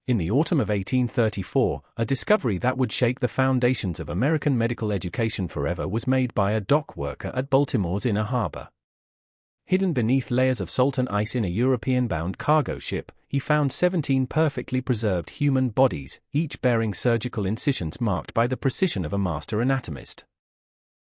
In the autumn of 1834, a discovery that would shake the foundations of American medical education forever was made by a dock worker at Baltimore's Inner Harbor. Hidden beneath layers of salt and ice in a European-bound cargo ship, he found 17 perfectly preserved human bodies, each bearing surgical incisions marked by the precision of a master anatomist.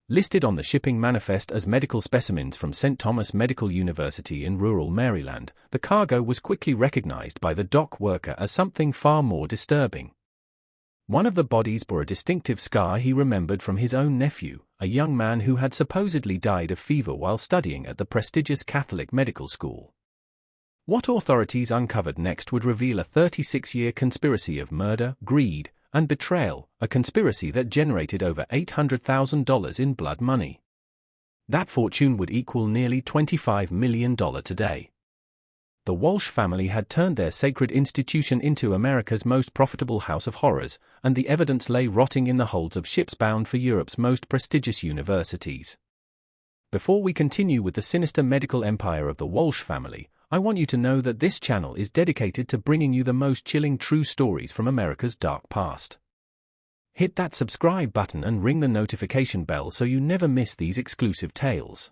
Listed on the shipping manifest as medical specimens from St. Thomas Medical University in rural Maryland, the cargo was quickly recognized by the dock worker as something far more disturbing. One of the bodies bore a distinctive scar he remembered from his own nephew, a young man who had supposedly died of fever while studying at the prestigious Catholic medical school. What authorities uncovered next would reveal a 36-year conspiracy of murder, greed, and betrayal, a conspiracy that generated over $800,000 in blood money. That fortune would equal nearly $25 million today. The Walsh family had turned their sacred institution into America's most profitable house of horrors, and the evidence lay rotting in the holds of ships bound for Europe's most prestigious universities. Before we continue with the sinister medical empire of the Walsh family, I want you to know that this channel is dedicated to bringing you the most chilling true stories from America's dark past. Hit that subscribe button and ring the notification bell so you never miss these exclusive tales.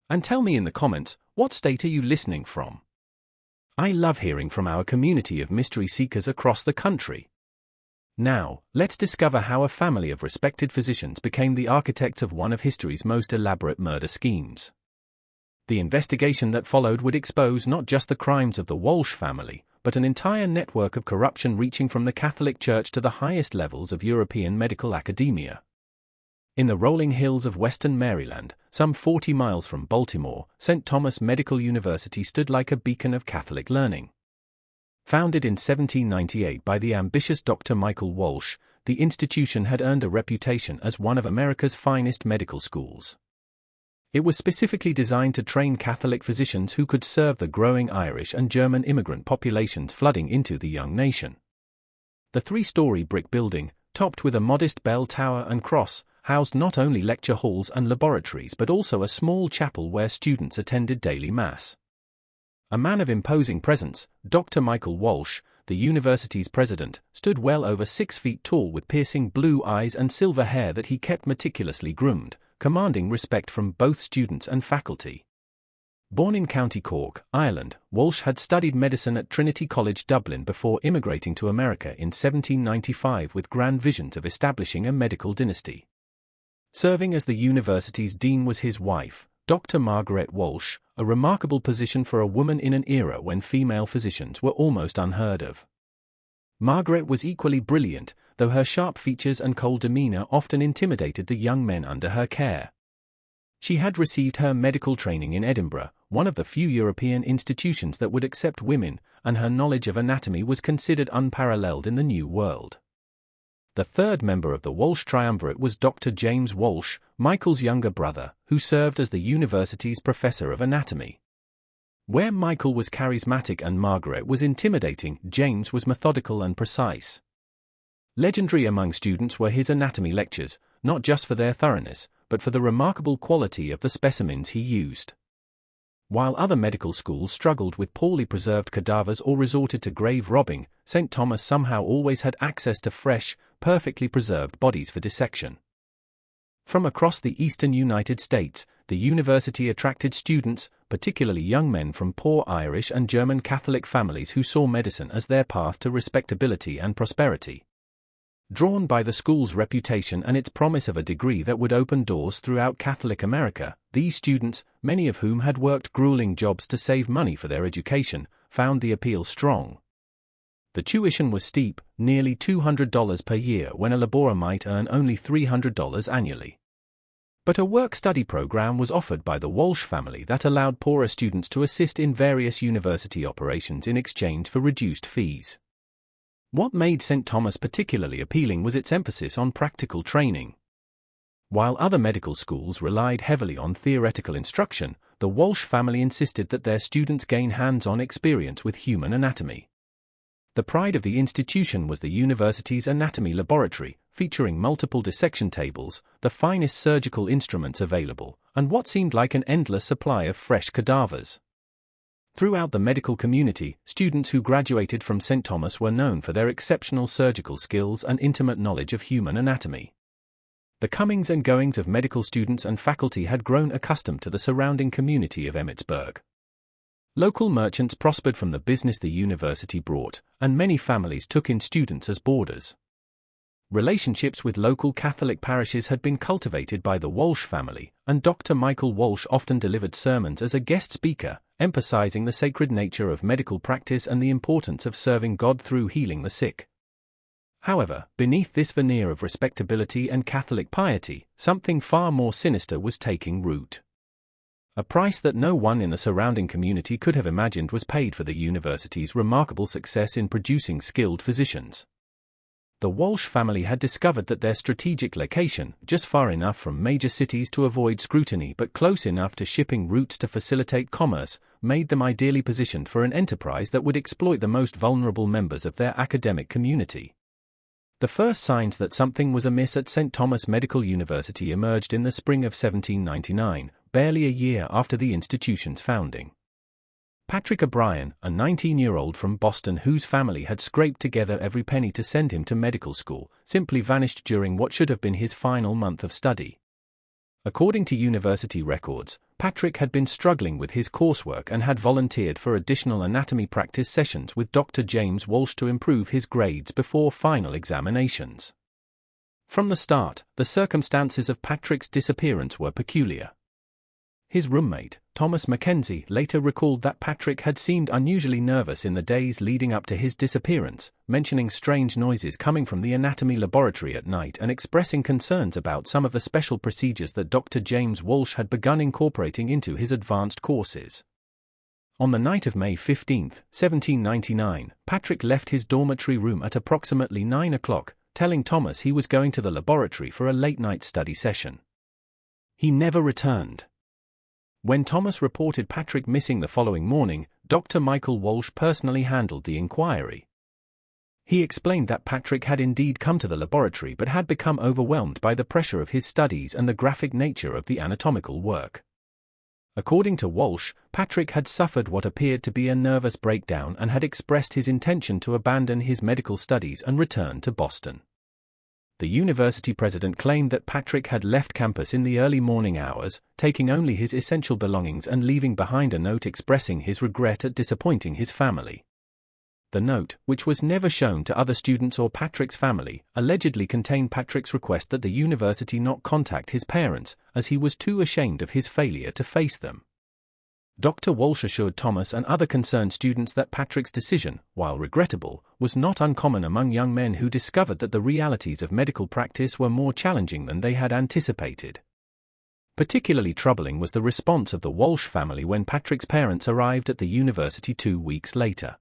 And tell me in the comments, what state are you listening from? I love hearing from our community of mystery seekers across the country. Now, let's discover how a family of respected physicians became the architects of one of history's most elaborate murder schemes. The investigation that followed would expose not just the crimes of the Walsh family, but an entire network of corruption reaching from the Catholic Church to the highest levels of European medical academia. In the rolling hills of western Maryland, some 40 miles from Baltimore, St. Thomas Medical University stood like a beacon of Catholic learning. Founded in 1798 by the ambitious Dr. Michael Walsh, the institution had earned a reputation as one of America's finest medical schools. It was specifically designed to train Catholic physicians who could serve the growing Irish and German immigrant populations flooding into the young nation. The three-story brick building, topped with a modest bell tower and cross, housed not only lecture halls and laboratories but also a small chapel where students attended daily mass. A man of imposing presence, Dr. Michael Walsh, the university's president, stood well over 6 feet tall with piercing blue eyes and silver hair that he kept meticulously groomed, commanding respect from both students and faculty. Born in County Cork, Ireland, Walsh had studied medicine at Trinity College Dublin before immigrating to America in 1795 with grand visions of establishing a medical dynasty. Serving as the university's dean was his wife, Dr. Margaret Walsh, a remarkable position for a woman in an era when female physicians were almost unheard of. Margaret was equally brilliant, though her sharp features and cold demeanor often intimidated the young men under her care. She had received her medical training in Edinburgh, one of the few European institutions that would accept women, and her knowledge of anatomy was considered unparalleled in the New World. The third member of the Walsh triumvirate was Dr. James Walsh, Michael's younger brother, who served as the university's professor of anatomy. Where Michael was charismatic and Margaret was intimidating, James was methodical and precise. Legendary among students were his anatomy lectures, not just for their thoroughness, but for the remarkable quality of the specimens he used. While other medical schools struggled with poorly preserved cadavers or resorted to grave robbing, St. Thomas somehow always had access to fresh, perfectly preserved bodies for dissection. From across the eastern United States, the university attracted students, particularly young men from poor Irish and German Catholic families who saw medicine as their path to respectability and prosperity. Drawn by the school's reputation and its promise of a degree that would open doors throughout Catholic America, these students, many of whom had worked grueling jobs to save money for their education, found the appeal strong. The tuition was steep, nearly $200 per year when a laborer might earn only $300 annually. But a work-study program was offered by the Walsh family that allowed poorer students to assist in various university operations in exchange for reduced fees. What made St. Thomas particularly appealing was its emphasis on practical training. While other medical schools relied heavily on theoretical instruction, the Walsh family insisted that their students gain hands-on experience with human anatomy. The pride of the institution was the university's anatomy laboratory, featuring multiple dissection tables, the finest surgical instruments available, and what seemed like an endless supply of fresh cadavers. Throughout the medical community, students who graduated from St. Thomas were known for their exceptional surgical skills and intimate knowledge of human anatomy. The comings and goings of medical students and faculty had grown accustomed to the surrounding community of Emmitsburg. Local merchants prospered from the business the university brought, and many families took in students as boarders. Relationships with local Catholic parishes had been cultivated by the Walsh family, and Dr. Michael Walsh often delivered sermons as a guest speaker, emphasizing the sacred nature of medical practice and the importance of serving God through healing the sick. However, beneath this veneer of respectability and Catholic piety, something far more sinister was taking root. A price that no one in the surrounding community could have imagined was paid for the university's remarkable success in producing skilled physicians. The Walsh family had discovered that their strategic location, just far enough from major cities to avoid scrutiny but close enough to shipping routes to facilitate commerce, made them ideally positioned for an enterprise that would exploit the most vulnerable members of their academic community. The first signs that something was amiss at St. Thomas Medical University emerged in the spring of 1799, barely a year after the institution's founding. Patrick O'Brien, a 19-year-old from Boston whose family had scraped together every penny to send him to medical school, simply vanished during what should have been his final month of study. According to university records, Patrick had been struggling with his coursework and had volunteered for additional anatomy practice sessions with Dr. James Walsh to improve his grades before final examinations. From the start, the circumstances of Patrick's disappearance were peculiar. His roommate, Thomas Mackenzie, later recalled that Patrick had seemed unusually nervous in the days leading up to his disappearance, mentioning strange noises coming from the anatomy laboratory at night and expressing concerns about some of the special procedures that Dr. James Walsh had begun incorporating into his advanced courses. On the night of May 15, 1799, Patrick left his dormitory room at approximately 9 o'clock, telling Thomas he was going to the laboratory for a late-night study session. He never returned. When Thomas reported Patrick missing the following morning, Dr. Michael Walsh personally handled the inquiry. He explained that Patrick had indeed come to the laboratory but had become overwhelmed by the pressure of his studies and the graphic nature of the anatomical work. According to Walsh, Patrick had suffered what appeared to be a nervous breakdown and had expressed his intention to abandon his medical studies and return to Boston. The university president claimed that Patrick had left campus in the early morning hours, taking only his essential belongings and leaving behind a note expressing his regret at disappointing his family. The note, which was never shown to other students or Patrick's family, allegedly contained Patrick's request that the university not contact his parents, as he was too ashamed of his failure to face them. Dr. Walsh assured Thomas and other concerned students that Patrick's decision, while regrettable, was not uncommon among young men who discovered that the realities of medical practice were more challenging than they had anticipated. Particularly troubling was the response of the Walsh family when Patrick's parents arrived at the university 2 weeks later.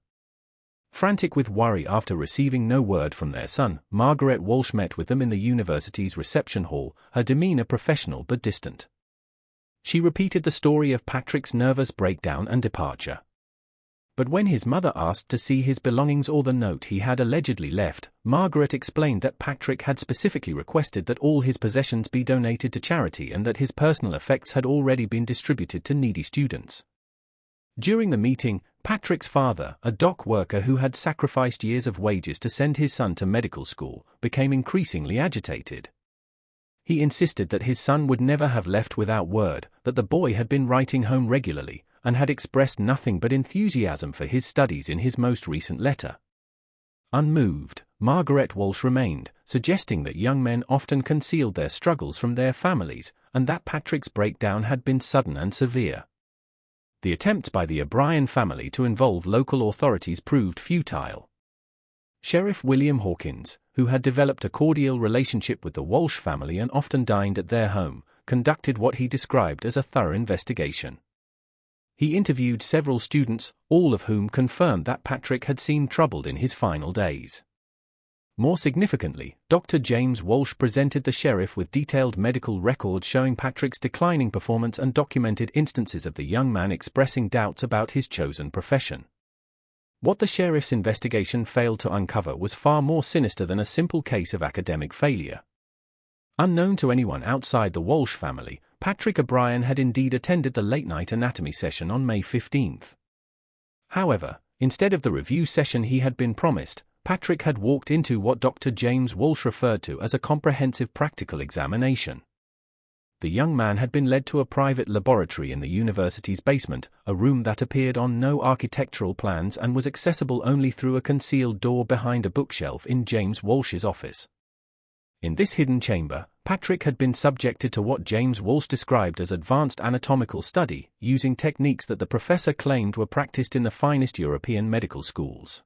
Frantic with worry after receiving no word from their son, Margaret Walsh met with them in the university's reception hall, her demeanor professional but distant. She repeated the story of Patrick's nervous breakdown and departure. But when his mother asked to see his belongings or the note he had allegedly left, Margaret explained that Patrick had specifically requested that all his possessions be donated to charity and that his personal effects had already been distributed to needy students. During the meeting, Patrick's father, a dock worker who had sacrificed years of wages to send his son to medical school, became increasingly agitated. He insisted that his son would never have left without word, that the boy had been writing home regularly, and had expressed nothing but enthusiasm for his studies in his most recent letter. Unmoved, Margaret Walsh remained, suggesting that young men often concealed their struggles from their families, and that Patrick's breakdown had been sudden and severe. The attempts by the O'Brien family to involve local authorities proved futile. Sheriff William Hawkins, who had developed a cordial relationship with the Walsh family and often dined at their home, conducted what he described as a thorough investigation. He interviewed several students, all of whom confirmed that Patrick had seemed troubled in his final days. More significantly, Dr. James Walsh presented the sheriff with detailed medical records showing Patrick's declining performance and documented instances of the young man expressing doubts about his chosen profession. What the sheriff's investigation failed to uncover was far more sinister than a simple case of academic failure. Unknown to anyone outside the Walsh family, Patrick O'Brien had indeed attended the late-night anatomy session on May 15. However, instead of the review session he had been promised, Patrick had walked into what Dr. James Walsh referred to as a comprehensive practical examination. The young man had been led to a private laboratory in the university's basement, a room that appeared on no architectural plans and was accessible only through a concealed door behind a bookshelf in James Walsh's office. In this hidden chamber, Patrick had been subjected to what James Walsh described as advanced anatomical study, using techniques that the professor claimed were practiced in the finest European medical schools.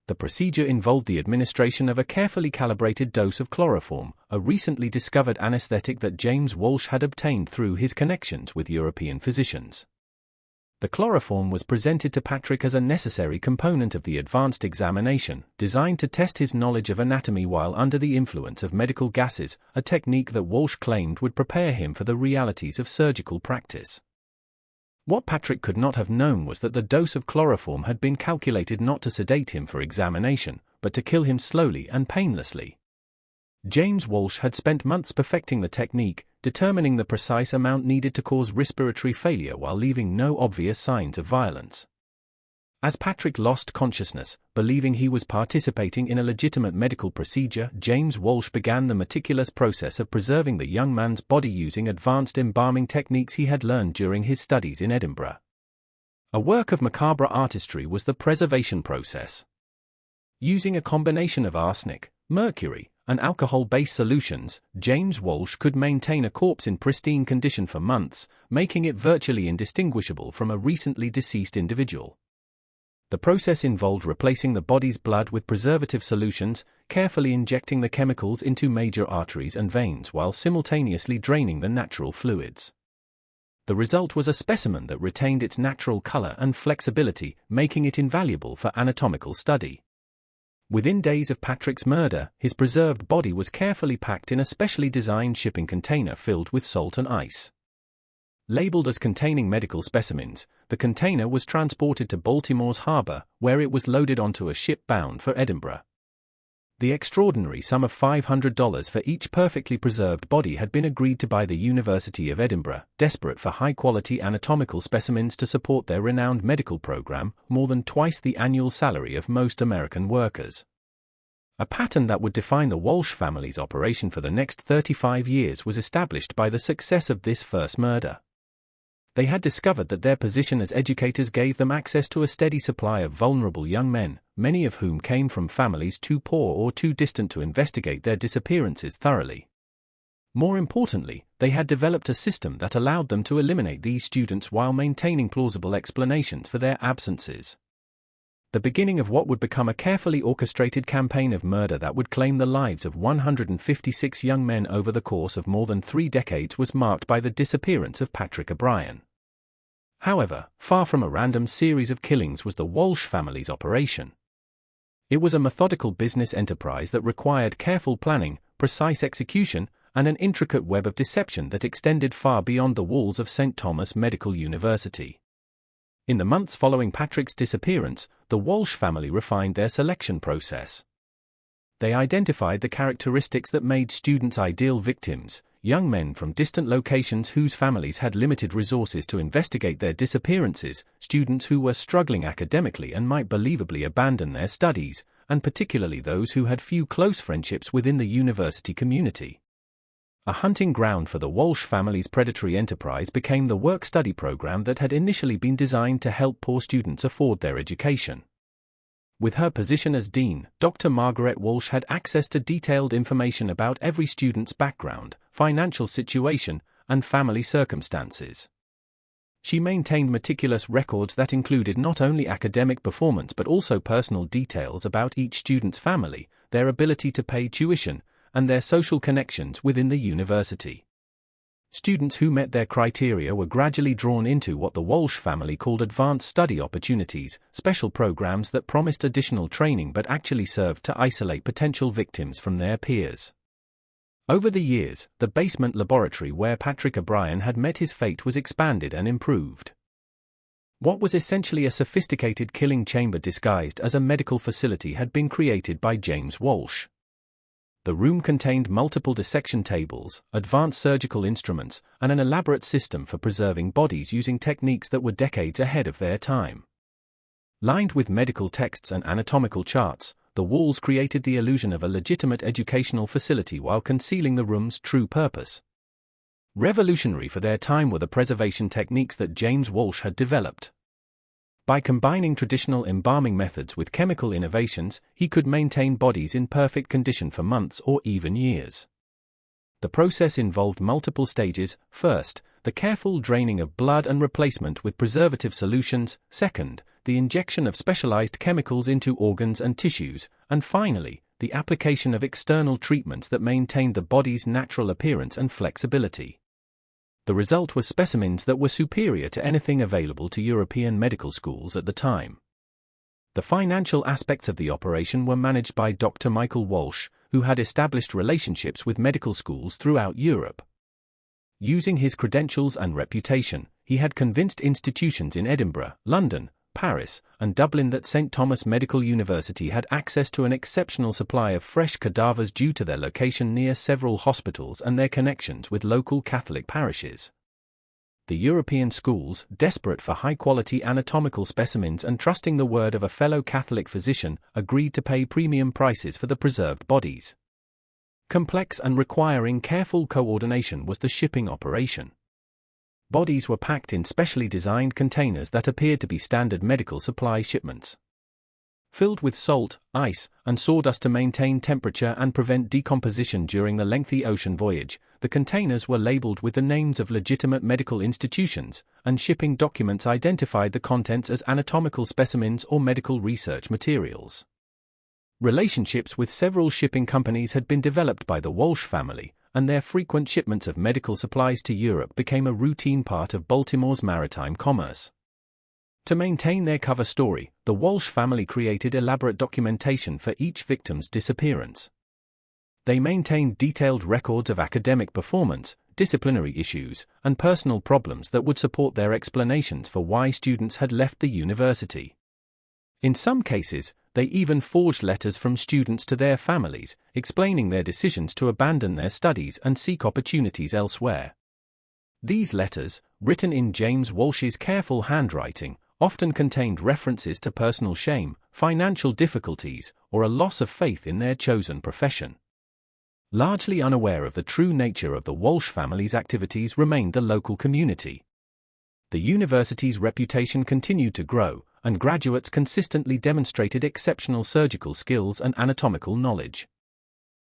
The procedure involved the administration of a carefully calibrated dose of chloroform, a recently discovered anesthetic that James Walsh had obtained through his connections with European physicians. The chloroform was presented to Patrick as a necessary component of the advanced examination, designed to test his knowledge of anatomy while under the influence of medical gases, a technique that Walsh claimed would prepare him for the realities of surgical practice. What Patrick could not have known was that the dose of chloroform had been calculated not to sedate him for examination, but to kill him slowly and painlessly. James Walsh had spent months perfecting the technique, determining the precise amount needed to cause respiratory failure while leaving no obvious signs of violence. As Patrick lost consciousness, believing he was participating in a legitimate medical procedure, James Walsh began the meticulous process of preserving the young man's body using advanced embalming techniques he had learned during his studies in Edinburgh. A work of macabre artistry was the preservation process. Using a combination of arsenic, mercury, and alcohol-based solutions, James Walsh could maintain a corpse in pristine condition for months, making it virtually indistinguishable from a recently deceased individual. The process involved replacing the body's blood with preservative solutions, carefully injecting the chemicals into major arteries and veins while simultaneously draining the natural fluids. The result was a specimen that retained its natural color and flexibility, making it invaluable for anatomical study. Within days of Patrick's murder, his preserved body was carefully packed in a specially designed shipping container filled with salt and ice. Labeled as containing medical specimens, the container was transported to Baltimore's harbor, where it was loaded onto a ship bound for Edinburgh. The extraordinary sum of $500 for each perfectly preserved body had been agreed to by the University of Edinburgh, desperate for high-quality anatomical specimens to support their renowned medical program, more than twice the annual salary of most American workers. A pattern that would define the Walsh family's operation for the next 35 years was established by the success of this first murder. They had discovered that their position as educators gave them access to a steady supply of vulnerable young men, many of whom came from families too poor or too distant to investigate their disappearances thoroughly. More importantly, they had developed a system that allowed them to eliminate these students while maintaining plausible explanations for their absences. The beginning of what would become a carefully orchestrated campaign of murder that would claim the lives of 156 young men over the course of more than 3 decades was marked by the disappearance of Patrick O'Brien. However, far from a random series of killings was the Walsh family's operation. It was a methodical business enterprise that required careful planning, precise execution, and an intricate web of deception that extended far beyond the walls of St. Thomas Medical University. In the months following Patrick's disappearance, the Walsh family refined their selection process. They identified the characteristics that made students ideal victims, young men from distant locations whose families had limited resources to investigate their disappearances, students who were struggling academically and might believably abandon their studies, and particularly those who had few close friendships within the university community. A hunting ground for the Walsh family's predatory enterprise became the work-study program that had initially been designed to help poor students afford their education. With her position as dean, Dr. Margaret Walsh had access to detailed information about every student's background, financial situation, and family circumstances. She maintained meticulous records that included not only academic performance but also personal details about each student's family, their ability to pay tuition, and their social connections within the university. Students who met their criteria were gradually drawn into what the Walsh family called advanced study opportunities, special programs that promised additional training but actually served to isolate potential victims from their peers. Over the years, the basement laboratory where Patrick O'Brien had met his fate was expanded and improved. What was essentially a sophisticated killing chamber disguised as a medical facility had been created by James Walsh. The room contained multiple dissection tables, advanced surgical instruments, and an elaborate system for preserving bodies using techniques that were decades ahead of their time. Lined with medical texts and anatomical charts, the walls created the illusion of a legitimate educational facility while concealing the room's true purpose. Revolutionary for their time were the preservation techniques that James Walsh had developed. By combining traditional embalming methods with chemical innovations, he could maintain bodies in perfect condition for months or even years. The process involved multiple stages: first, the careful draining of blood and replacement with preservative solutions; second, the injection of specialized chemicals into organs and tissues; and finally, the application of external treatments that maintained the body's natural appearance and flexibility. The result was specimens that were superior to anything available to European medical schools at the time. The financial aspects of the operation were managed by Dr. Michael Walsh, who had established relationships with medical schools throughout Europe. Using his credentials and reputation, he had convinced institutions in Edinburgh, London, Paris, and Dublin that St. Thomas Medical University had access to an exceptional supply of fresh cadavers due to their location near several hospitals and their connections with local Catholic parishes. The European schools, desperate for high-quality anatomical specimens and trusting the word of a fellow Catholic physician, agreed to pay premium prices for the preserved bodies. Complex and requiring careful coordination was the shipping operation. Bodies were packed in specially designed containers that appeared to be standard medical supply shipments. Filled with salt, ice, and sawdust to maintain temperature and prevent decomposition during the lengthy ocean voyage, the containers were labeled with the names of legitimate medical institutions, and shipping documents identified the contents as anatomical specimens or medical research materials. Relationships with several shipping companies had been developed by the Walsh family, and their frequent shipments of medical supplies to Europe became a routine part of Baltimore's maritime commerce. To maintain their cover story, the Walsh family created elaborate documentation for each victim's disappearance. They maintained detailed records of academic performance, disciplinary issues, and personal problems that would support their explanations for why students had left the university. In some cases, they even forged letters from students to their families, explaining their decisions to abandon their studies and seek opportunities elsewhere. These letters, written in James Walsh's careful handwriting, often contained references to personal shame, financial difficulties, or a loss of faith in their chosen profession. Largely unaware of the true nature of the Walsh family's activities remained the local community. The university's reputation continued to grow, and graduates consistently demonstrated exceptional surgical skills and anatomical knowledge.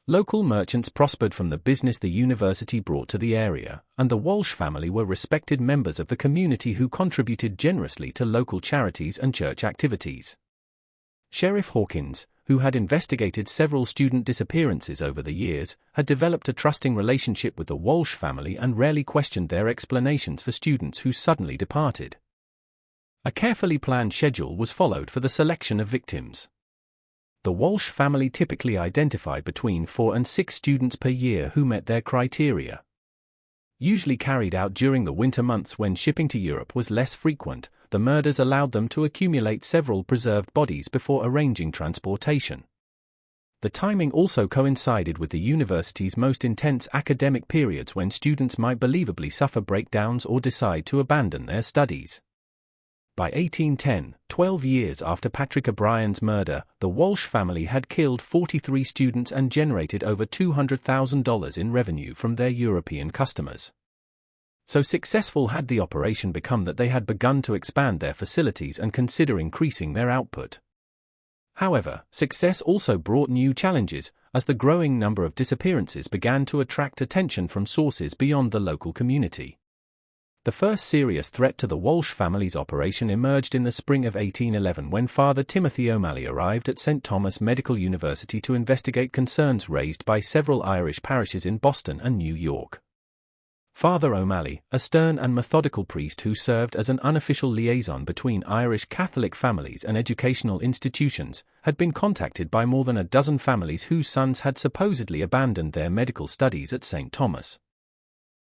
Local merchants prospered from the business the university brought to the area, and the Walsh family were respected members of the community who contributed generously to local charities and church activities. Sheriff Hawkins, who had investigated several student disappearances over the years, had developed a trusting relationship with the Walsh family and rarely questioned their explanations for students who suddenly departed. A carefully planned schedule was followed for the selection of victims. The Walsh family typically identified between 4 and 6 students per year who met their criteria. Usually carried out during the winter months when shipping to Europe was less frequent, the murders allowed them to accumulate several preserved bodies before arranging transportation. The timing also coincided with the university's most intense academic periods when students might believably suffer breakdowns or decide to abandon their studies. By 1810, 12 years after Patrick O'Brien's murder, the Walsh family had killed 43 students and generated over $200,000 in revenue from their European customers. So successful had the operation become that they had begun to expand their facilities and consider increasing their output. However, success also brought new challenges, as the growing number of disappearances began to attract attention from sources beyond the local community. The first serious threat to the Walsh family's operation emerged in the spring of 1811 when Father Timothy O'Malley arrived at St. Thomas Medical University to investigate concerns raised by several Irish parishes in Boston and New York. Father O'Malley, a stern and methodical priest who served as an unofficial liaison between Irish Catholic families and educational institutions, had been contacted by more than a dozen families whose sons had supposedly abandoned their medical studies at St. Thomas.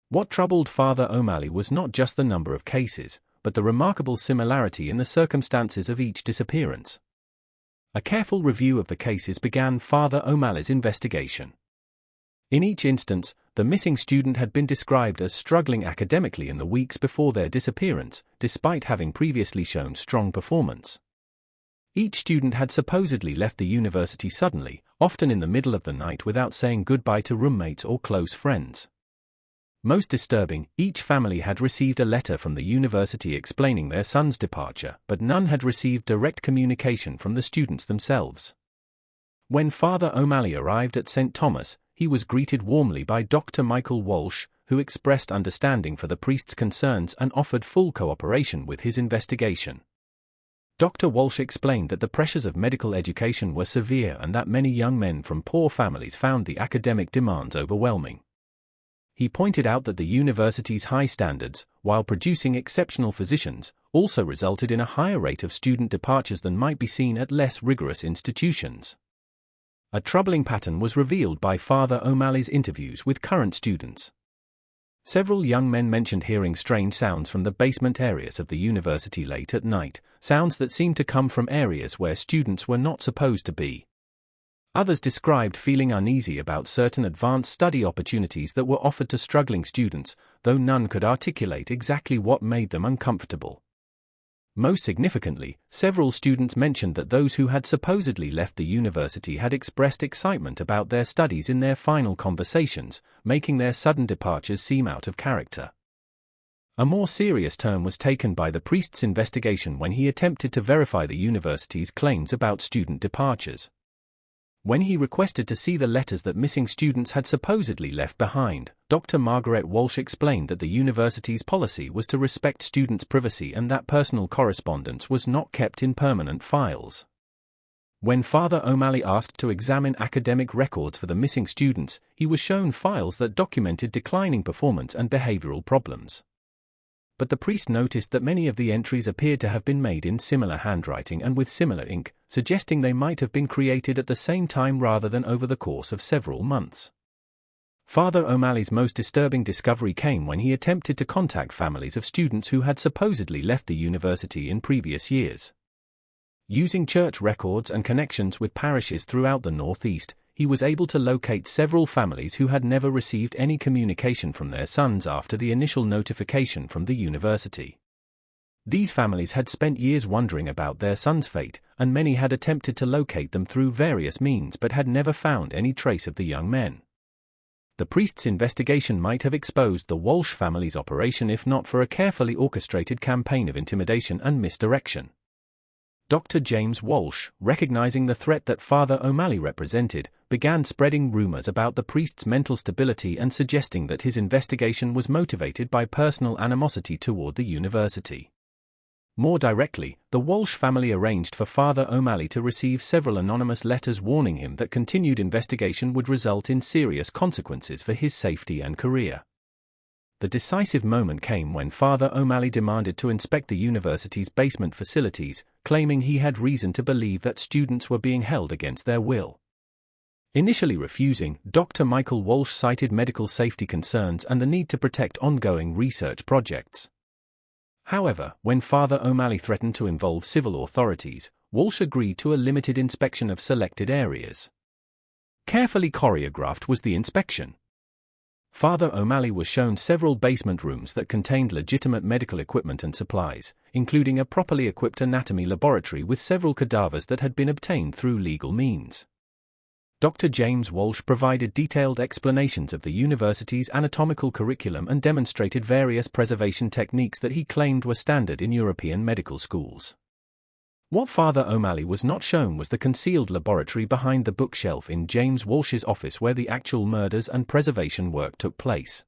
What troubled Father O'Malley was not just the number of cases, but the remarkable similarity in the circumstances of each disappearance. A careful review of the cases began Father O'Malley's investigation. In each instance, the missing student had been described as struggling academically in the weeks before their disappearance, despite having previously shown strong performance. Each student had supposedly left the university suddenly, often in the middle of the night without saying goodbye to roommates or close friends. Most disturbing, each family had received a letter from the university explaining their son's departure, but none had received direct communication from the students themselves. When Father O'Malley arrived at St. Thomas, he was greeted warmly by Dr. Michael Walsh, who expressed understanding for the priest's concerns and offered full cooperation with his investigation. Dr. Walsh explained that the pressures of medical education were severe and that many young men from poor families found the academic demands overwhelming. He pointed out that the university's high standards, while producing exceptional physicians, also resulted in a higher rate of student departures than might be seen at less rigorous institutions. A troubling pattern was revealed by Father O'Malley's interviews with current students. Several young men mentioned hearing strange sounds from the basement areas of the university late at night, sounds that seemed to come from areas where students were not supposed to be. Others described feeling uneasy about certain advanced study opportunities that were offered to struggling students, though none could articulate exactly what made them uncomfortable. Most significantly, several students mentioned that those who had supposedly left the university had expressed excitement about their studies in their final conversations, making their sudden departures seem out of character. A more serious turn was taken by the priest's investigation when he attempted to verify the university's claims about student departures. When he requested to see the letters that missing students had supposedly left behind, Dr. Margaret Walsh explained that the university's policy was to respect students' privacy and that personal correspondence was not kept in permanent files. When Father O'Malley asked to examine academic records for the missing students, he was shown files that documented declining performance and behavioral problems. But the priest noticed that many of the entries appeared to have been made in similar handwriting and with similar ink, suggesting they might have been created at the same time rather than over the course of several months. Father O'Malley's most disturbing discovery came when he attempted to contact families of students who had supposedly left the university in previous years. Using church records and connections with parishes throughout the Northeast, he was able to locate several families who had never received any communication from their sons after the initial notification from the university. These families had spent years wondering about their son's fate, and many had attempted to locate them through various means but had never found any trace of the young men. The priest's investigation might have exposed the Walsh family's operation if not for a carefully orchestrated campaign of intimidation and misdirection. Dr. James Walsh, recognizing the threat that Father O'Malley represented, began spreading rumors about the priest's mental stability and suggesting that his investigation was motivated by personal animosity toward the university. More directly, the Walsh family arranged for Father O'Malley to receive several anonymous letters warning him that continued investigation would result in serious consequences for his safety and career. The decisive moment came when Father O'Malley demanded to inspect the university's basement facilities, claiming he had reason to believe that students were being held against their will. Initially refusing, Dr. Michael Walsh cited medical safety concerns and the need to protect ongoing research projects. However, when Father O'Malley threatened to involve civil authorities, Walsh agreed to a limited inspection of selected areas. Carefully choreographed was the inspection. Father O'Malley was shown several basement rooms that contained legitimate medical equipment and supplies, including a properly equipped anatomy laboratory with several cadavers that had been obtained through legal means. Dr. James Walsh provided detailed explanations of the university's anatomical curriculum and demonstrated various preservation techniques that he claimed were standard in European medical schools. What Father O'Malley was not shown was the concealed laboratory behind the bookshelf in James Walsh's office where the actual murders and preservation work took place.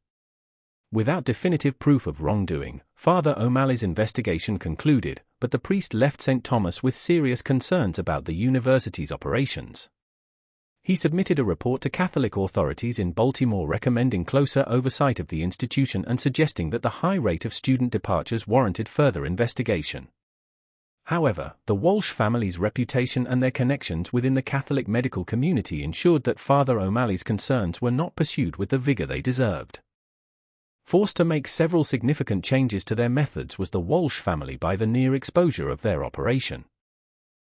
Without definitive proof of wrongdoing, Father O'Malley's investigation concluded, but the priest left St. Thomas with serious concerns about the university's operations. He submitted a report to Catholic authorities in Baltimore recommending closer oversight of the institution and suggesting that the high rate of student departures warranted further investigation. However, the Walsh family's reputation and their connections within the Catholic medical community ensured that Father O'Malley's concerns were not pursued with the vigor they deserved. Forced to make several significant changes to their methods was the Walsh family by the near exposure of their operation.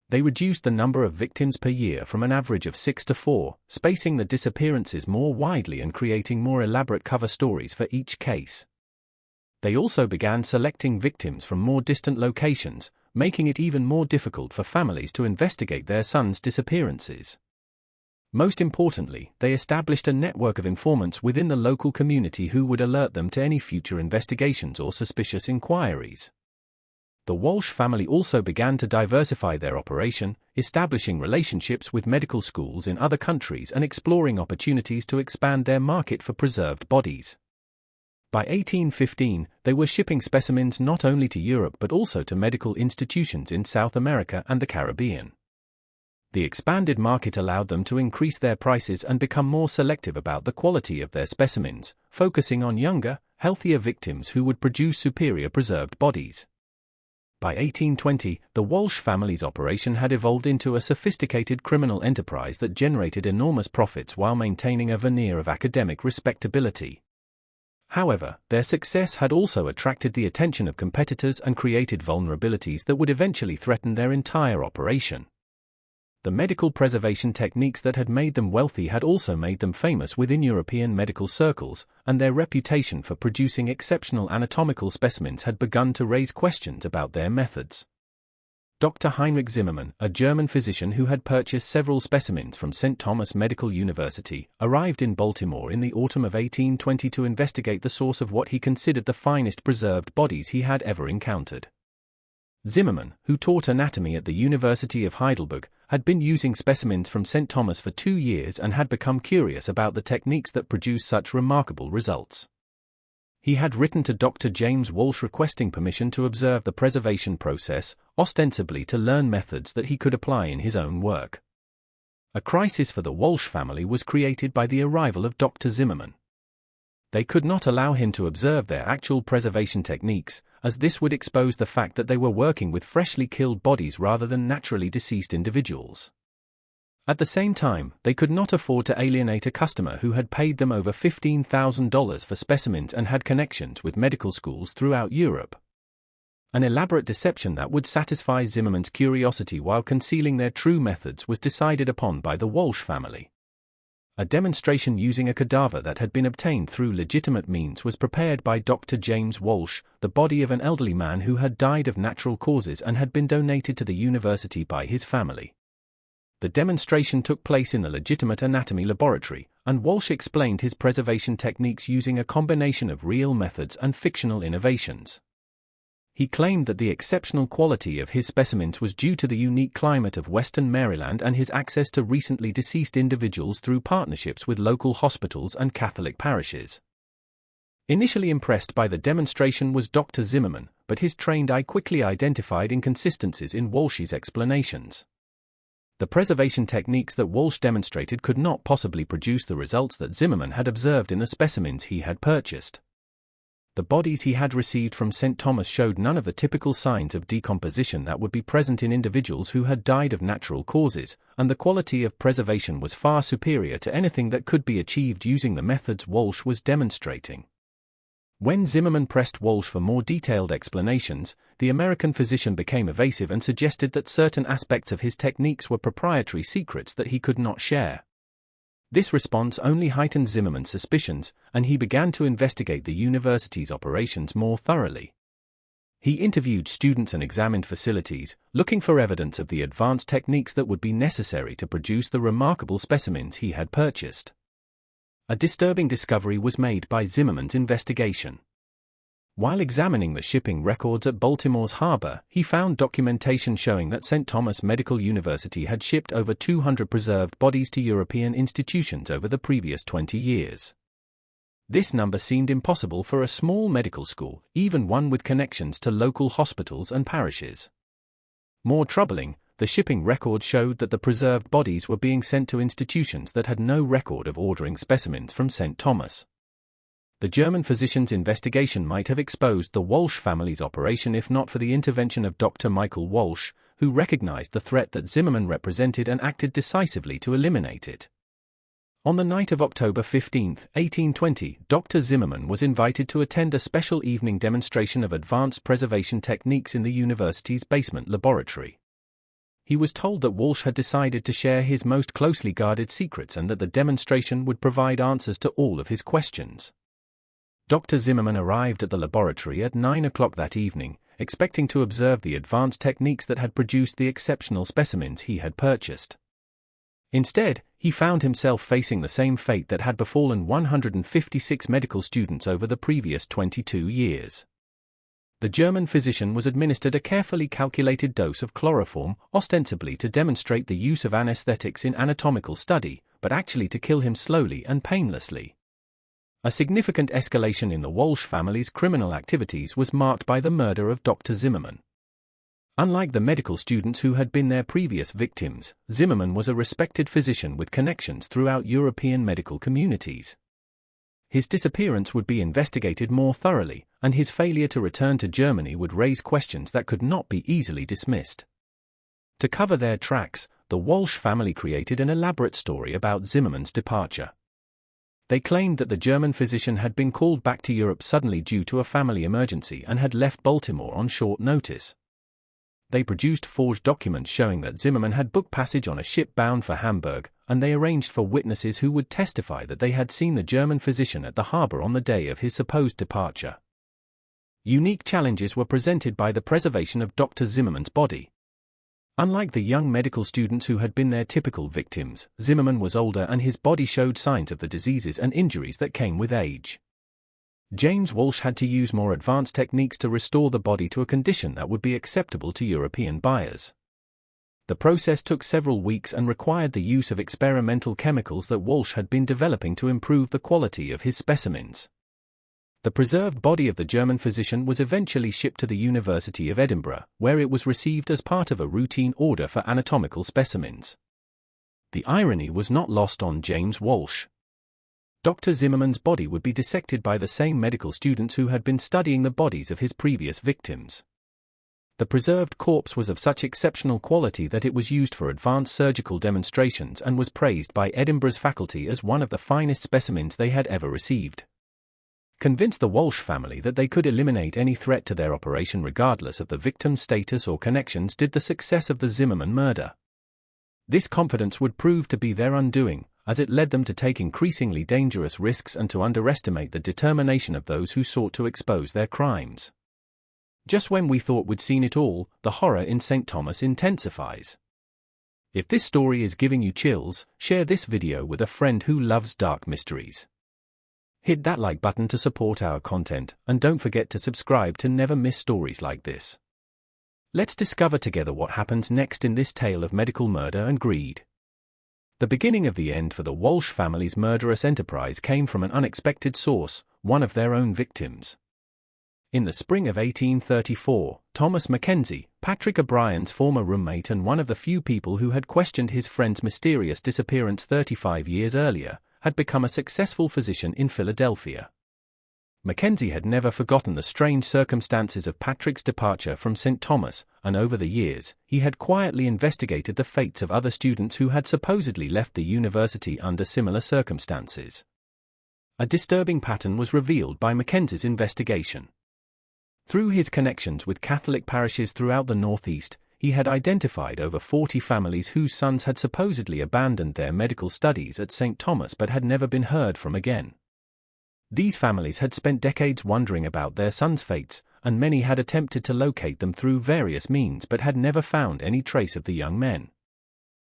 They reduced the number of victims per year from an average of 6 to 4, spacing the disappearances more widely and creating more elaborate cover stories for each case. They also began selecting victims from more distant locations, making it even more difficult for families to investigate their sons' disappearances. Most importantly, they established a network of informants within the local community who would alert them to any future investigations or suspicious inquiries. The Walsh family also began to diversify their operation, establishing relationships with medical schools in other countries and exploring opportunities to expand their market for preserved bodies. By 1815, they were shipping specimens not only to Europe but also to medical institutions in South America and the Caribbean. The expanded market allowed them to increase their prices and become more selective about the quality of their specimens, focusing on younger, healthier victims who would produce superior preserved bodies. By 1820, the Walsh family's operation had evolved into a sophisticated criminal enterprise that generated enormous profits while maintaining a veneer of academic respectability. However, their success had also attracted the attention of competitors and created vulnerabilities that would eventually threaten their entire operation. The medical preservation techniques that had made them wealthy had also made them famous within European medical circles, and their reputation for producing exceptional anatomical specimens had begun to raise questions about their methods. Dr. Heinrich Zimmermann, a German physician who had purchased several specimens from St. Thomas Medical University, arrived in Baltimore in the autumn of 1820 to investigate the source of what he considered the finest preserved bodies he had ever encountered. Zimmermann, who taught anatomy at the University of Heidelberg, had been using specimens from St. Thomas for 2 years and had become curious about the techniques that produce such remarkable results. He had written to Dr. James Walsh requesting permission to observe the preservation process, ostensibly to learn methods that he could apply in his own work. A crisis for the Walsh family was created by the arrival of Dr. Zimmermann. They could not allow him to observe their actual preservation techniques, as this would expose the fact that they were working with freshly killed bodies rather than naturally deceased individuals. At the same time, they could not afford to alienate a customer who had paid them over $15,000 for specimens and had connections with medical schools throughout Europe. An elaborate deception that would satisfy Zimmermann's curiosity while concealing their true methods was decided upon by the Walsh family. A demonstration using a cadaver that had been obtained through legitimate means was prepared by Dr. James Walsh, the body of an elderly man who had died of natural causes and had been donated to the university by his family. The demonstration took place in a legitimate anatomy laboratory, and Walsh explained his preservation techniques using a combination of real methods and fictional innovations. He claimed that the exceptional quality of his specimens was due to the unique climate of Western Maryland and his access to recently deceased individuals through partnerships with local hospitals and Catholic parishes. Initially impressed by the demonstration was Dr. Zimmermann, but his trained eye quickly identified inconsistencies in Walsh's explanations. The preservation techniques that Walsh demonstrated could not possibly produce the results that Zimmermann had observed in the specimens he had purchased. The bodies he had received from St. Thomas showed none of the typical signs of decomposition that would be present in individuals who had died of natural causes, and the quality of preservation was far superior to anything that could be achieved using the methods Walsh was demonstrating. When Zimmermann pressed Walsh for more detailed explanations, the American physician became evasive and suggested that certain aspects of his techniques were proprietary secrets that he could not share. This response only heightened Zimmermann's suspicions, and he began to investigate the university's operations more thoroughly. He interviewed students and examined facilities, looking for evidence of the advanced techniques that would be necessary to produce the remarkable specimens he had purchased. A disturbing discovery was made by Zimmermann's investigation. While examining the shipping records at Baltimore's harbor, he found documentation showing that St. Thomas Medical University had shipped over 200 preserved bodies to European institutions over the previous 20 years. This number seemed impossible for a small medical school, even one with connections to local hospitals and parishes. More troubling, the shipping records showed that the preserved bodies were being sent to institutions that had no record of ordering specimens from St. Thomas. The German physician's investigation might have exposed the Walsh family's operation if not for the intervention of Dr. Michael Walsh, who recognized the threat that Zimmermann represented and acted decisively to eliminate it. On the night of October 15, 1820, Dr. Zimmermann was invited to attend a special evening demonstration of advanced preservation techniques in the university's basement laboratory. He was told that Walsh had decided to share his most closely guarded secrets and that the demonstration would provide answers to all of his questions. Dr. Zimmermann arrived at the laboratory at 9 o'clock that evening, expecting to observe the advanced techniques that had produced the exceptional specimens he had purchased. Instead, he found himself facing the same fate that had befallen 156 medical students over the previous 22 years. The German physician was administered a carefully calculated dose of chloroform, ostensibly to demonstrate the use of anesthetics in anatomical study, but actually to kill him slowly and painlessly. A significant escalation in the Walsh family's criminal activities was marked by the murder of Dr. Zimmerman. Unlike the medical students who had been their previous victims, Zimmerman was a respected physician with connections throughout European medical communities. His disappearance would be investigated more thoroughly, and his failure to return to Germany would raise questions that could not be easily dismissed. To cover their tracks, the Walsh family created an elaborate story about Zimmerman's departure. They claimed that the German physician had been called back to Europe suddenly due to a family emergency and had left Baltimore on short notice. They produced forged documents showing that Zimmerman had booked passage on a ship bound for Hamburg, and they arranged for witnesses who would testify that they had seen the German physician at the harbor on the day of his supposed departure. Unique challenges were presented by the preservation of Dr. Zimmerman's body. Unlike the young medical students who had been their typical victims, Zimmerman was older and his body showed signs of the diseases and injuries that came with age. James Walsh had to use more advanced techniques to restore the body to a condition that would be acceptable to European buyers. The process took several weeks and required the use of experimental chemicals that Walsh had been developing to improve the quality of his specimens. The preserved body of the German physician was eventually shipped to the University of Edinburgh, where it was received as part of a routine order for anatomical specimens. The irony was not lost on James Walsh. Dr. Zimmerman's body would be dissected by the same medical students who had been studying the bodies of his previous victims. The preserved corpse was of such exceptional quality that it was used for advanced surgical demonstrations and was praised by Edinburgh's faculty as one of the finest specimens they had ever received. Convinced the Walsh family that they could eliminate any threat to their operation regardless of the victim's status or connections did the success of the Zimmerman murder. This confidence would prove to be their undoing, as it led them to take increasingly dangerous risks and to underestimate the determination of those who sought to expose their crimes. Just when we thought we'd seen it all, the horror in St. Thomas intensifies. If this story is giving you chills, share this video with a friend who loves dark mysteries. Hit that like button to support our content, and don't forget to subscribe to never miss stories like this. Let's discover together what happens next in this tale of medical murder and greed. The beginning of the end for the Walsh family's murderous enterprise came from an unexpected source, one of their own victims. In the spring of 1834, Thomas Mackenzie, Patrick O'Brien's former roommate and one of the few people who had questioned his friend's mysterious disappearance 35 years earlier, had become a successful physician in Philadelphia. Mackenzie had never forgotten the strange circumstances of Patrick's departure from St. Thomas, and over the years, he had quietly investigated the fates of other students who had supposedly left the university under similar circumstances. A disturbing pattern was revealed by Mackenzie's investigation. Through his connections with Catholic parishes throughout the Northeast, he had identified over 40 families whose sons had supposedly abandoned their medical studies at St. Thomas but had never been heard from again. These families had spent decades wondering about their sons' fates, and many had attempted to locate them through various means but had never found any trace of the young men.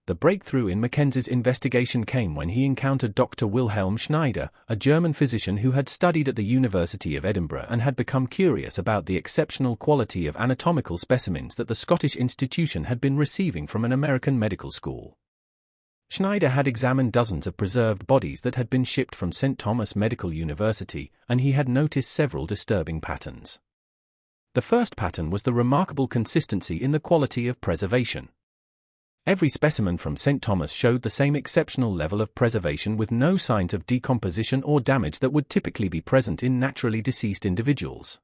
The breakthrough in Mackenzie's investigation came when he encountered Dr. Wilhelm Schneider, a German physician who had studied at the University of Edinburgh and had become curious about the exceptional quality of anatomical specimens that the Scottish institution had been receiving from an American medical school. Schneider had examined dozens of preserved bodies that had been shipped from St. Thomas Medical University, and he had noticed several disturbing patterns. The first pattern was the remarkable consistency in the quality of preservation. Every specimen from St. Thomas showed the same exceptional level of preservation with no signs of decomposition or damage that would typically be present in naturally deceased individuals.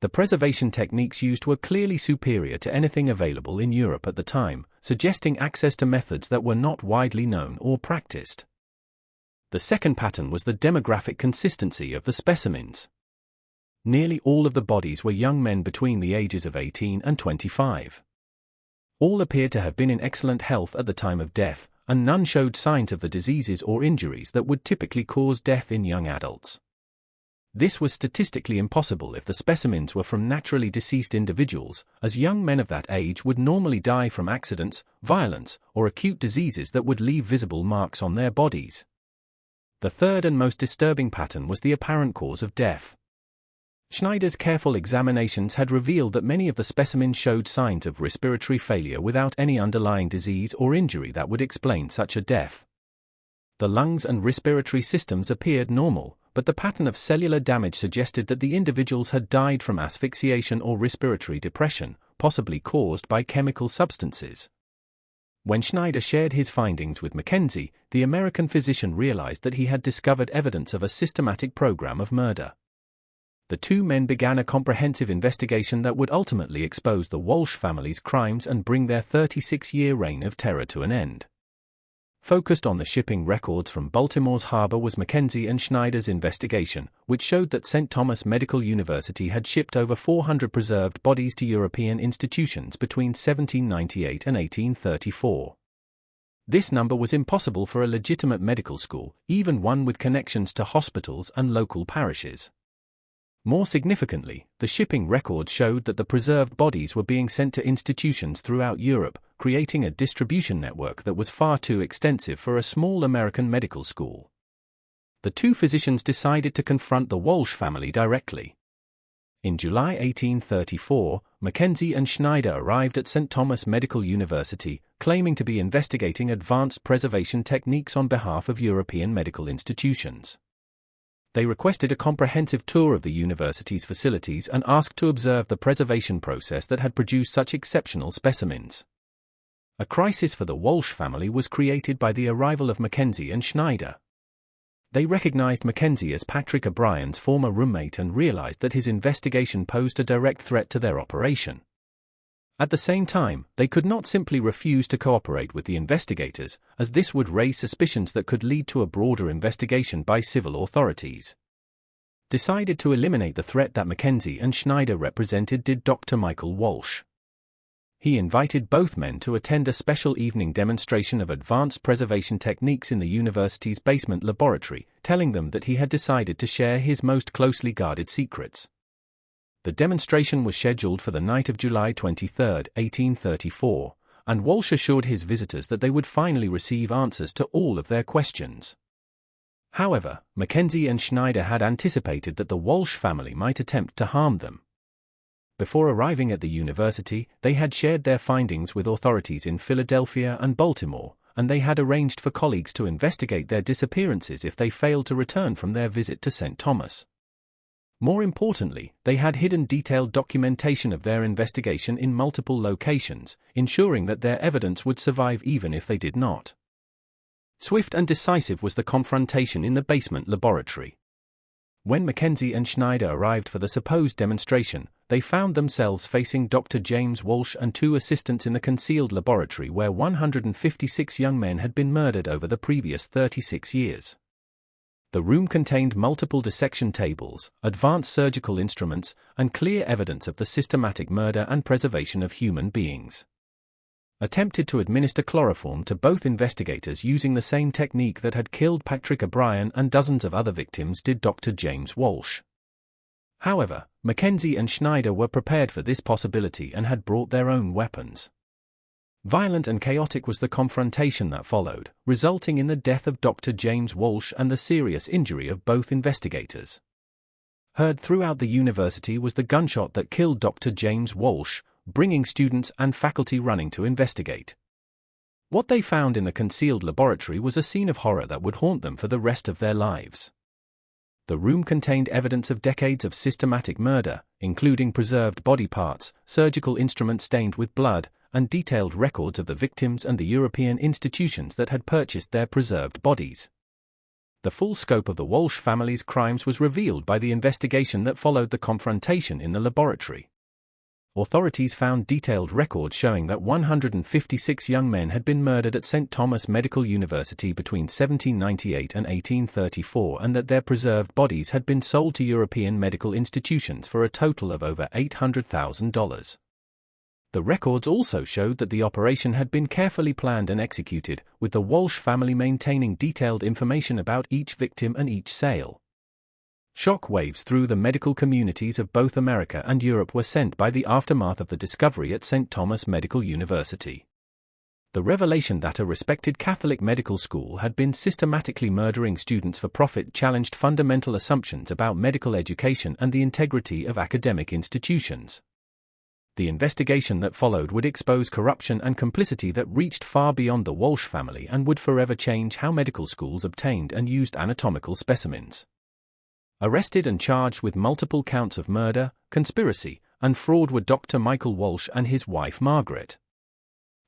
The preservation techniques used were clearly superior to anything available in Europe at the time, suggesting access to methods that were not widely known or practiced. The second pattern was the demographic consistency of the specimens. Nearly all of the bodies were young men between the ages of 18 and 25. All appeared to have been in excellent health at the time of death, and none showed signs of the diseases or injuries that would typically cause death in young adults. This was statistically impossible if the specimens were from naturally deceased individuals, as young men of that age would normally die from accidents, violence, or acute diseases that would leave visible marks on their bodies. The third and most disturbing pattern was the apparent cause of death. Schneider's careful examinations had revealed that many of the specimens showed signs of respiratory failure without any underlying disease or injury that would explain such a death. The lungs and respiratory systems appeared normal, but the pattern of cellular damage suggested that the individuals had died from asphyxiation or respiratory depression, possibly caused by chemical substances. When Schneider shared his findings with Mackenzie, the American physician realized that he had discovered evidence of a systematic program of murder. The two men began a comprehensive investigation that would ultimately expose the Walsh family's crimes and bring their 36-year reign of terror to an end. Focused on the shipping records from Baltimore's harbor was Mackenzie and Schneider's investigation, which showed that St. Thomas Medical University had shipped over 400 preserved bodies to European institutions between 1798 and 1834. This number was impossible for a legitimate medical school, even one with connections to hospitals and local parishes. More significantly, the shipping records showed that the preserved bodies were being sent to institutions throughout Europe, creating a distribution network that was far too extensive for a small American medical school. The two physicians decided to confront the Walsh family directly. In July 1834, Mackenzie and Schneider arrived at St. Thomas Medical University, claiming to be investigating advanced preservation techniques on behalf of European medical institutions. They requested a comprehensive tour of the university's facilities and asked to observe the preservation process that had produced such exceptional specimens. A crisis for the Walsh family was created by the arrival of Mackenzie and Schneider. They recognized Mackenzie as Patrick O'Brien's former roommate and realized that his investigation posed a direct threat to their operation. At the same time, they could not simply refuse to cooperate with the investigators, as this would raise suspicions that could lead to a broader investigation by civil authorities. Decided to eliminate the threat that Mackenzie and Schneider represented did Dr. Michael Walsh. He invited both men to attend a special evening demonstration of advanced preservation techniques in the university's basement laboratory, telling them that he had decided to share his most closely guarded secrets. The demonstration was scheduled for the night of July 23, 1834, and Walsh assured his visitors that they would finally receive answers to all of their questions. However, Mackenzie and Schneider had anticipated that the Walsh family might attempt to harm them. Before arriving at the university, they had shared their findings with authorities in Philadelphia and Baltimore, and they had arranged for colleagues to investigate their disappearances if they failed to return from their visit to St. Thomas. More importantly, they had hidden detailed documentation of their investigation in multiple locations, ensuring that their evidence would survive even if they did not. Swift and decisive was the confrontation in the basement laboratory. When Mackenzie and Schneider arrived for the supposed demonstration, they found themselves facing Dr. James Walsh and two assistants in the concealed laboratory where 156 young men had been murdered over the previous 36 years. The room contained multiple dissection tables, advanced surgical instruments, and clear evidence of the systematic murder and preservation of human beings. Attempted to administer chloroform to both investigators using the same technique that had killed Patrick O'Brien and dozens of other victims did Dr. James Walsh. However, Mackenzie and Schneider were prepared for this possibility and had brought their own weapons. Violent and chaotic was the confrontation that followed, resulting in the death of Dr. James Walsh and the serious injury of both investigators. Heard throughout the university was the gunshot that killed Dr. James Walsh, bringing students and faculty running to investigate. What they found in the concealed laboratory was a scene of horror that would haunt them for the rest of their lives. The room contained evidence of decades of systematic murder, including preserved body parts, surgical instruments stained with blood, and detailed records of the victims and the European institutions that had purchased their preserved bodies. The full scope of the Walsh family's crimes was revealed by the investigation that followed the confrontation in the laboratory. Authorities found detailed records showing that 156 young men had been murdered at St. Thomas Medical University between 1798 and 1834 and that their preserved bodies had been sold to European medical institutions for a total of over $800,000. The records also showed that the operation had been carefully planned and executed, with the Walsh family maintaining detailed information about each victim and each sale. Shock waves through the medical communities of both America and Europe were sent by the aftermath of the discovery at St. Thomas Medical University. The revelation that a respected Catholic medical school had been systematically murdering students for profit challenged fundamental assumptions about medical education and the integrity of academic institutions. The investigation that followed would expose corruption and complicity that reached far beyond the Walsh family and would forever change how medical schools obtained and used anatomical specimens. Arrested and charged with multiple counts of murder, conspiracy, and fraud were Dr. Michael Walsh and his wife Margaret.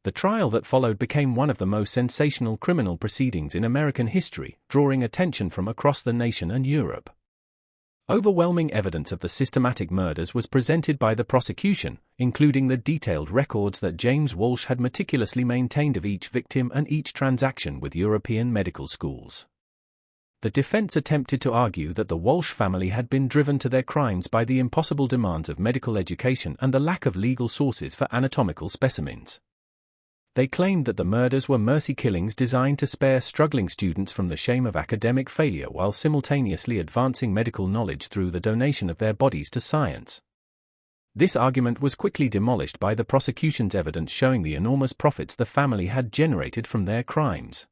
The trial that followed became one of the most sensational criminal proceedings in American history, drawing attention from across the nation and Europe. Overwhelming evidence of the systematic murders was presented by the prosecution, including the detailed records that James Walsh had meticulously maintained of each victim and each transaction with European medical schools. The defense attempted to argue that the Walsh family had been driven to their crimes by the impossible demands of medical education and the lack of legal sources for anatomical specimens. They claimed that the murders were mercy killings designed to spare struggling students from the shame of academic failure while simultaneously advancing medical knowledge through the donation of their bodies to science. This argument was quickly demolished by the prosecution's evidence showing the enormous profits the family had generated from their crimes.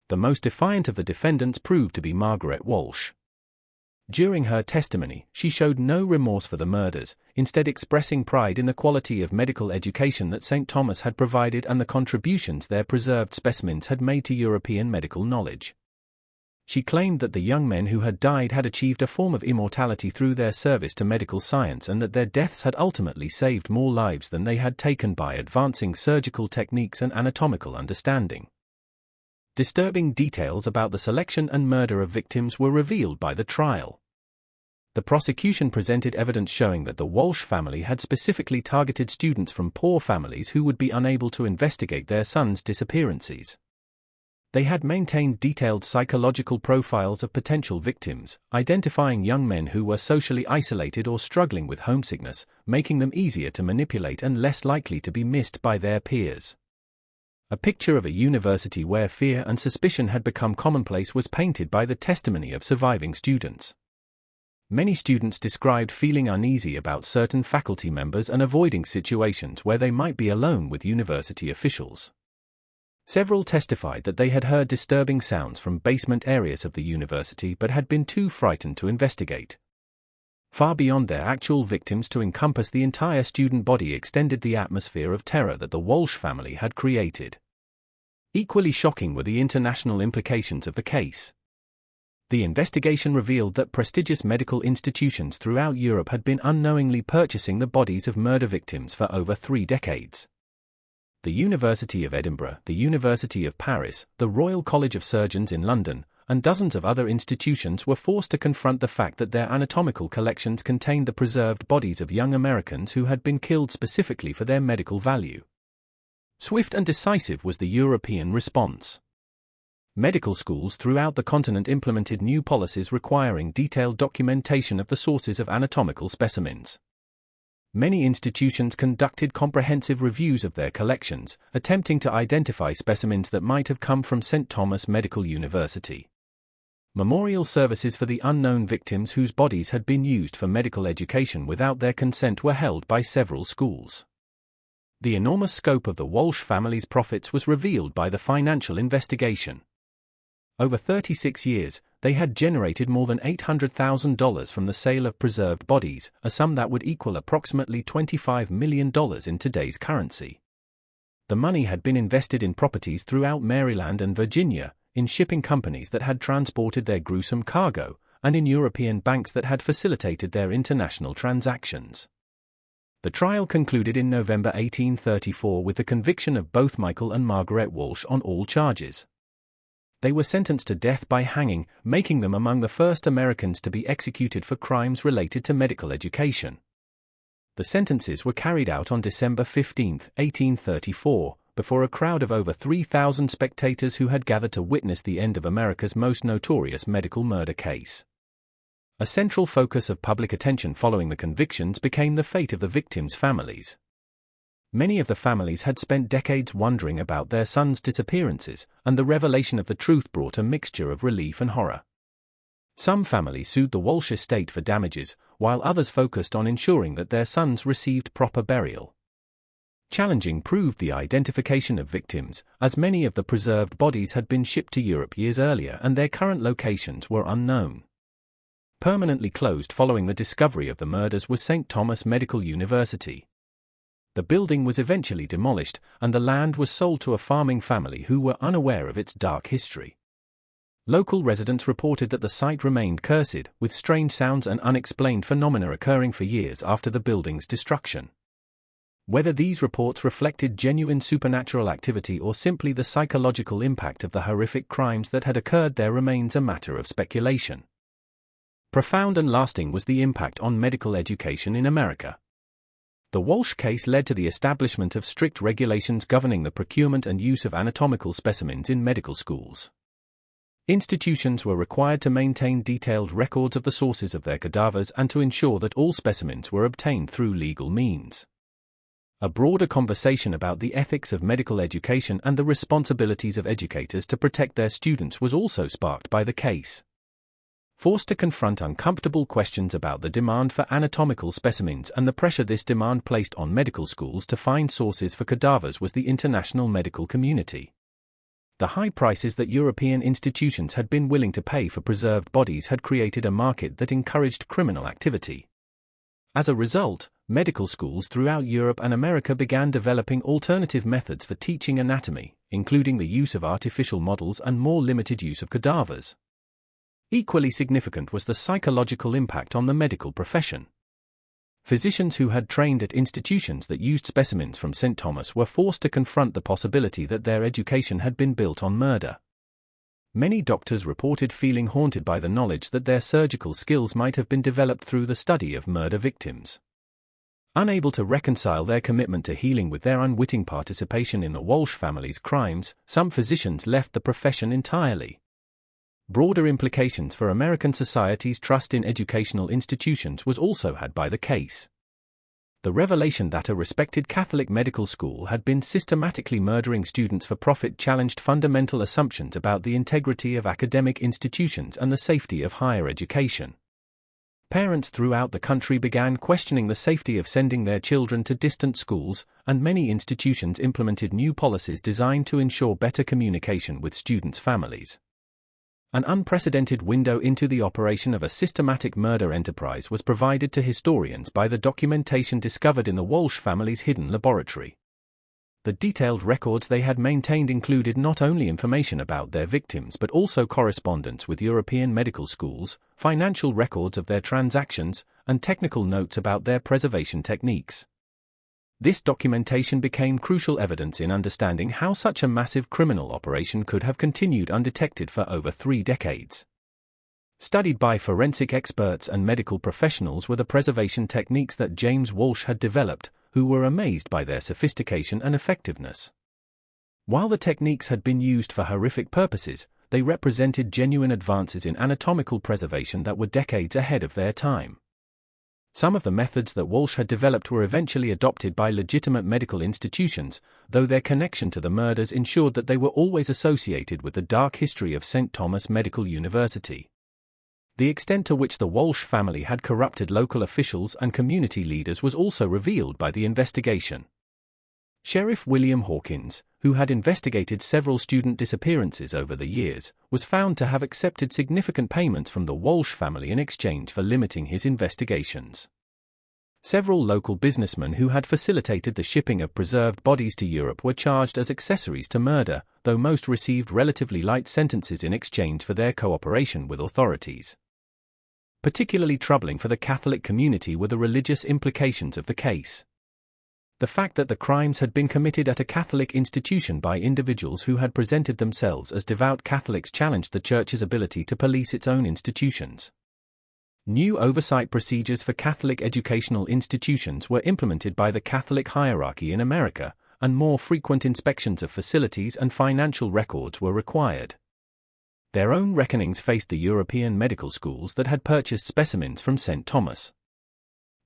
The most defiant of the defendants proved to be Margaret Walsh. During her testimony, she showed no remorse for the murders, instead expressing pride in the quality of medical education that St. Thomas had provided and the contributions their preserved specimens had made to European medical knowledge. She claimed that the young men who had died had achieved a form of immortality through their service to medical science and that their deaths had ultimately saved more lives than they had taken by advancing surgical techniques and anatomical understanding. Disturbing details about the selection and murder of victims were revealed by the trial. The prosecution presented evidence showing that the Walsh family had specifically targeted students from poor families who would be unable to investigate their sons' disappearances. They had maintained detailed psychological profiles of potential victims, identifying young men who were socially isolated or struggling with homesickness, making them easier to manipulate and less likely to be missed by their peers. A picture of a university where fear and suspicion had become commonplace was painted by the testimony of surviving students. Many students described feeling uneasy about certain faculty members and avoiding situations where they might be alone with university officials. Several testified that they had heard disturbing sounds from basement areas of the university but had been too frightened to investigate. Far beyond their actual victims to encompass the entire student body extended the atmosphere of terror that the Walsh family had created. Equally shocking were the international implications of the case. The investigation revealed that prestigious medical institutions throughout Europe had been unknowingly purchasing the bodies of murder victims for over 3 decades. The University of Edinburgh, the University of Paris, the Royal College of Surgeons in London, and dozens of other institutions were forced to confront the fact that their anatomical collections contained the preserved bodies of young Americans who had been killed specifically for their medical value. Swift and decisive was the European response. Medical schools throughout the continent implemented new policies requiring detailed documentation of the sources of anatomical specimens. Many institutions conducted comprehensive reviews of their collections, attempting to identify specimens that might have come from St. Thomas Medical University. Memorial services for the unknown victims whose bodies had been used for medical education without their consent were held by several schools. The enormous scope of the Walsh family's profits was revealed by the financial investigation. Over 36 years, they had generated more than $800,000 from the sale of preserved bodies, a sum that would equal approximately $25 million in today's currency. The money had been invested in properties throughout Maryland and Virginia, in shipping companies that had transported their gruesome cargo, and in European banks that had facilitated their international transactions. The trial concluded in November 1834 with the conviction of both Michael and Margaret Walsh on all charges. They were sentenced to death by hanging, making them among the first Americans to be executed for crimes related to medical education. The sentences were carried out on December 15, 1834, before a crowd of over 3,000 spectators who had gathered to witness the end of America's most notorious medical murder case. A central focus of public attention following the convictions became the fate of the victims' families. Many of the families had spent decades wondering about their sons' disappearances, and the revelation of the truth brought a mixture of relief and horror. Some families sued the Walsh estate for damages, while others focused on ensuring that their sons received proper burial. Challenging proved the identification of victims, as many of the preserved bodies had been shipped to Europe years earlier and their current locations were unknown. Permanently closed following the discovery of the murders was St. Thomas Medical University. The building was eventually demolished, and the land was sold to a farming family who were unaware of its dark history. Local residents reported that the site remained cursed, with strange sounds and unexplained phenomena occurring for years after the building's destruction. Whether these reports reflected genuine supernatural activity or simply the psychological impact of the horrific crimes that had occurred there remains a matter of speculation. Profound and lasting was the impact on medical education in America. The Walsh case led to the establishment of strict regulations governing the procurement and use of anatomical specimens in medical schools. Institutions were required to maintain detailed records of the sources of their cadavers and to ensure that all specimens were obtained through legal means. A broader conversation about the ethics of medical education and the responsibilities of educators to protect their students was also sparked by the case. Forced to confront uncomfortable questions about the demand for anatomical specimens and the pressure this demand placed on medical schools to find sources for cadavers was the international medical community. The high prices that European institutions had been willing to pay for preserved bodies had created a market that encouraged criminal activity. As a result, medical schools throughout Europe and America began developing alternative methods for teaching anatomy, including the use of artificial models and more limited use of cadavers. Equally significant was the psychological impact on the medical profession. Physicians who had trained at institutions that used specimens from St. Thomas were forced to confront the possibility that their education had been built on murder. Many doctors reported feeling haunted by the knowledge that their surgical skills might have been developed through the study of murder victims. Unable to reconcile their commitment to healing with their unwitting participation in the Walsh family's crimes, some physicians left the profession entirely. Broader implications for American society's trust in educational institutions was also had by the case. The revelation that a respected Catholic medical school had been systematically murdering students for profit challenged fundamental assumptions about the integrity of academic institutions and the safety of higher education. Parents throughout the country began questioning the safety of sending their children to distant schools, and many institutions implemented new policies designed to ensure better communication with students' families. An unprecedented window into the operation of a systematic murder enterprise was provided to historians by the documentation discovered in the Walsh family's hidden laboratory. The detailed records they had maintained included not only information about their victims but also correspondence with European medical schools, financial records of their transactions, and technical notes about their preservation techniques. This documentation became crucial evidence in understanding how such a massive criminal operation could have continued undetected for over 3 decades. Studied by forensic experts and medical professionals were the preservation techniques that James Walsh had developed, who were amazed by their sophistication and effectiveness. While the techniques had been used for horrific purposes, they represented genuine advances in anatomical preservation that were decades ahead of their time. Some of the methods that Walsh had developed were eventually adopted by legitimate medical institutions, though their connection to the murders ensured that they were always associated with the dark history of St. Thomas Medical University. The extent to which the Walsh family had corrupted local officials and community leaders was also revealed by the investigation. Sheriff William Hawkins, who had investigated several student disappearances over the years, was found to have accepted significant payments from the Walsh family in exchange for limiting his investigations. Several local businessmen who had facilitated the shipping of preserved bodies to Europe were charged as accessories to murder, though most received relatively light sentences in exchange for their cooperation with authorities. Particularly troubling for the Catholic community were the religious implications of the case. The fact that the crimes had been committed at a Catholic institution by individuals who had presented themselves as devout Catholics challenged the Church's ability to police its own institutions. New oversight procedures for Catholic educational institutions were implemented by the Catholic hierarchy in America, and more frequent inspections of facilities and financial records were required. Their own reckonings faced the European medical schools that had purchased specimens from St. Thomas.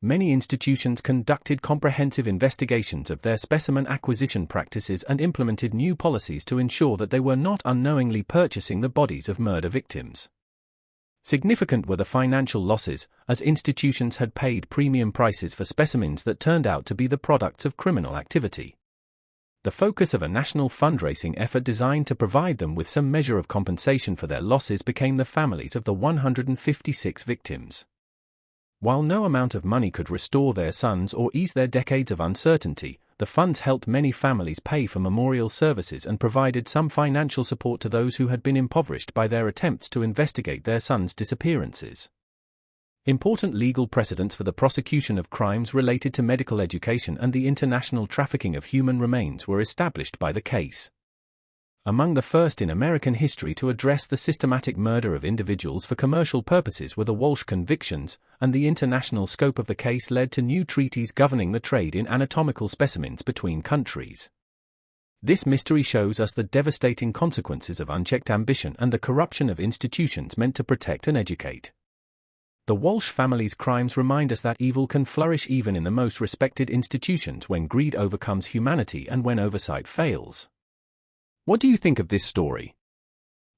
Many institutions conducted comprehensive investigations of their specimen acquisition practices and implemented new policies to ensure that they were not unknowingly purchasing the bodies of murder victims. Significant were the financial losses, as institutions had paid premium prices for specimens that turned out to be the products of criminal activity. The focus of a national fundraising effort designed to provide them with some measure of compensation for their losses became the families of the 156 victims. While no amount of money could restore their sons or ease their decades of uncertainty, the funds helped many families pay for memorial services and provided some financial support to those who had been impoverished by their attempts to investigate their sons' disappearances. Important legal precedents for the prosecution of crimes related to medical education and the international trafficking of human remains were established by the case. Among the first in American history to address the systematic murder of individuals for commercial purposes were the Walsh convictions, and the international scope of the case led to new treaties governing the trade in anatomical specimens between countries. This mystery shows us the devastating consequences of unchecked ambition and the corruption of institutions meant to protect and educate. The Walsh family's crimes remind us that evil can flourish even in the most respected institutions when greed overcomes humanity and when oversight fails. What do you think of this story?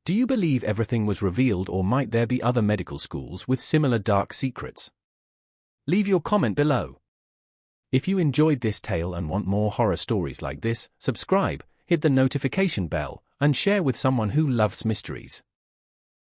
Do you believe everything was revealed, or might there be other medical schools with similar dark secrets? Leave your comment below. If you enjoyed this tale and want more horror stories like this, subscribe, hit the notification bell, and share with someone who loves mysteries.